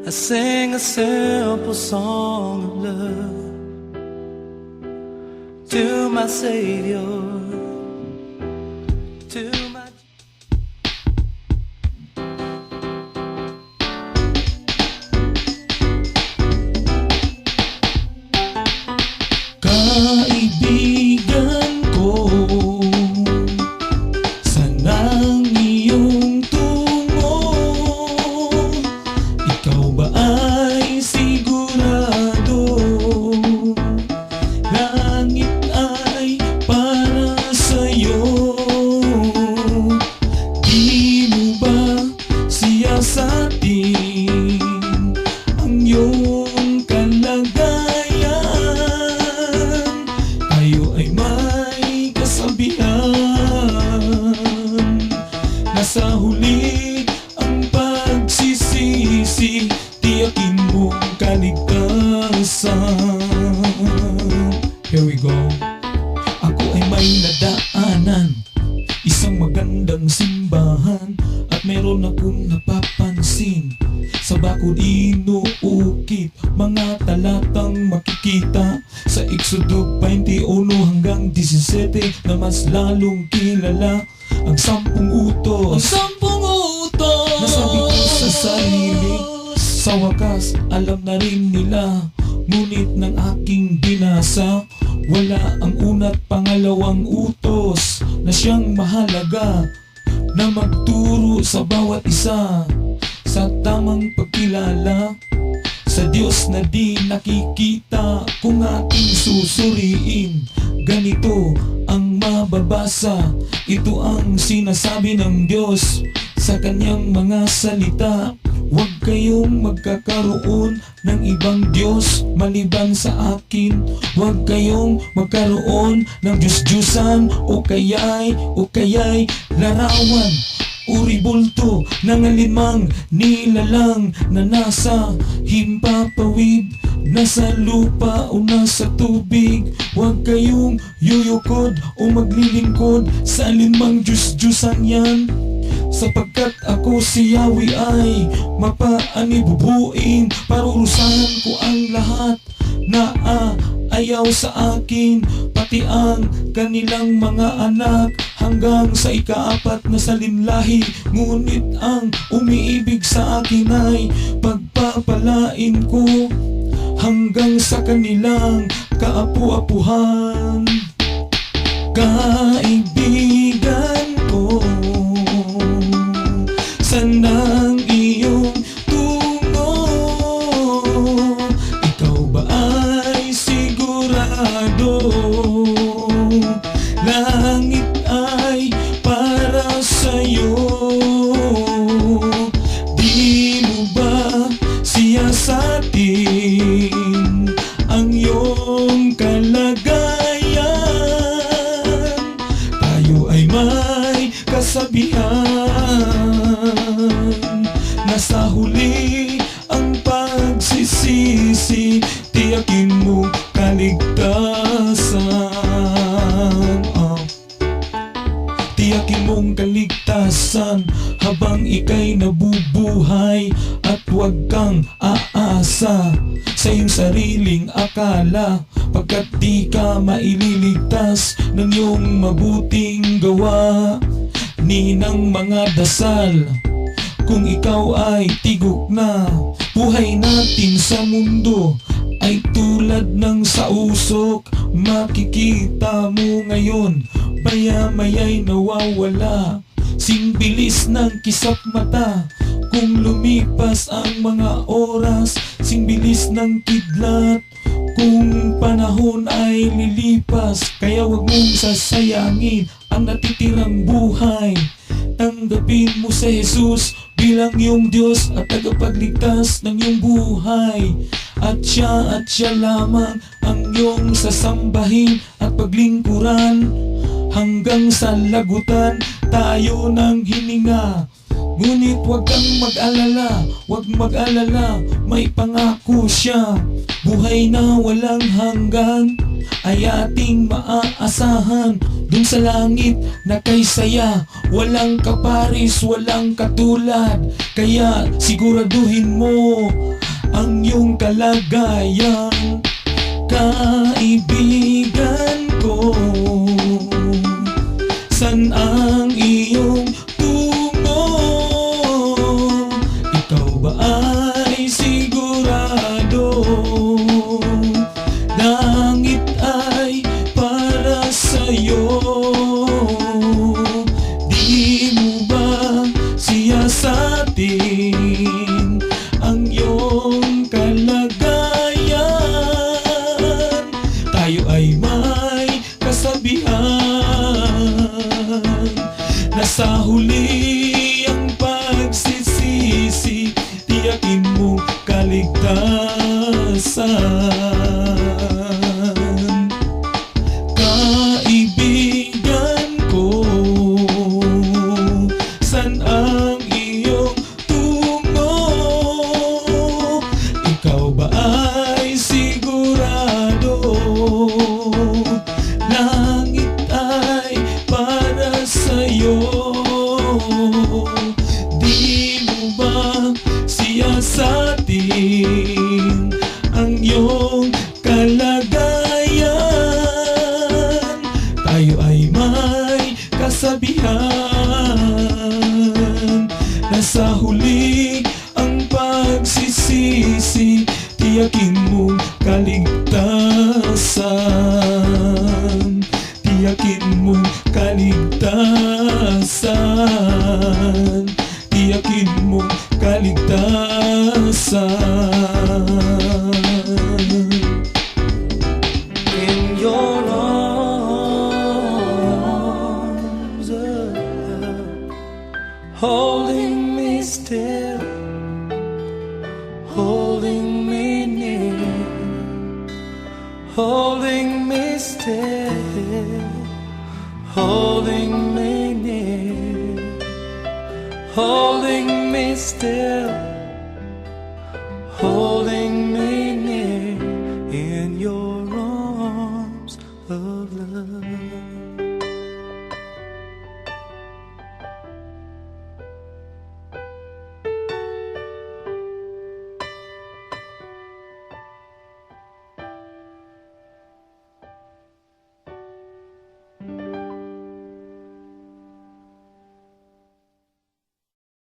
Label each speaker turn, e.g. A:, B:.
A: I sing a simple song of love to my Savior, to my
B: kaibigan ko. Sanang iyong tungo, ikaw ba ay sigurado? Langit ay para sa'yo. Di mo ba siyasatin ang iyong kalagayan? Tayo ay may kasabihan, nasa huli ang pagsisisi, tiyakin mong kaligtasan. Here we go. Ako ay may nadaanan, isang magandang simbahan, at meron akong napapansin sa bakod inuukit mga talatang makikita sa Exodo 21 hanggang 17 na mas lalong kilala ang 10 utos. Ang 10 utos! Nasabi ko sa sarili, sa wakas alam na rin nila, ngunit ng aking binasa, wala ang una't pangalawang utos na siyang mahalaga na magturo sa bawat isa sa tamang pagkilala sa Diyos na di nakikita. Kung ating susuriin, ganito ang mababasa. Ito ang sinasabi ng Diyos sa kanyang mga salita: huwag kayong magkakaroon ng ibang Diyos maliban sa akin. Huwag kayong magkaroon ng Diyos-Diyusan o kaya'y larawan, uri bulto ng alinmang nilalang na nasa himpapawid, nasa lupa o nasa tubig. Huwag kayong yuyukod o maglilingkod sa alinmang Diyos-Diyusan yan, sapagkat ako si Yahweh ay mapaanibubuin. Parurusahan ko ang lahat na ayaw sa akin, pati ang kanilang mga anak hanggang sa ika-4 na salinlahi. Ngunit ang umiibig sa akin ay pagpapalain ko hanggang sa kanilang kaapu-apuhan. Kaibigan ko, sanang iyong tungo, ikaw ba ay sigurado? Langit ay para sa'yo. Di mo ba siyasatin ang iyong kalagayan? Tayo ay may kasabihan, nasa huli ang pagsisisi, tiyakin mo kaligtasan. Tiyakin mong kaligtasan habang ika'y nabubuhay, at huwag kang aasa sa iyong sariling akala, pagkat di ka maililigtas ng iyong mabuting gawa. Ninang mga dasal, kung ikaw ay tigok na, buhay natin sa mundo ay tulad ng sausok. Makikita mo ngayon, maya-maya'y nawawala, sing bilis ng kisap mata. Kung lumipas ang mga oras, sing bilis ng kidlat, kung panahon ay lilipas. Kaya wag mong sasayangin ang natitirang buhay. Tanggapin mo si Jesus bilang iyong Diyos at tagapagligtas ng iyong buhay. At siya lamang ang iyong sasambahin at paglingkuran, hanggang sa lagutan tayo ng hininga. Ngunit huwag kang mag-alala, huwag mag-alala, may pangako siya. Buhay na walang hanggan ay ating maaasahan. Dun sa langit na kay saya, walang kaparis, walang katulad. Kaya siguraduhin mo ang iyong kalagayan. Kaibigan ko, san ang iyong tungo? Ikaw ba ay sigurado? Langit ay para sa'yo. Di mo ba siyasatin ang iyong kalagayan? Tayo ay may kasabihan, nasa huli ang pagsisisi, tiyakin mo kaligtasan. Kaibigan ko, san ang iyong tungo? Ikaw ba ay sigurado? Langit ay para sa'yo. Di mo ba siyasatin ang iyong kalagayan? Tayo ay may kasabihan, nasa huli ang pagsisisi, tiyakin mo kaligtasan. Tiyakin mo kaligtasan. Tiyakin mo kaligtasan.
A: In your arms, holding me still, holding me near, holding me still, holding me near, holding me still.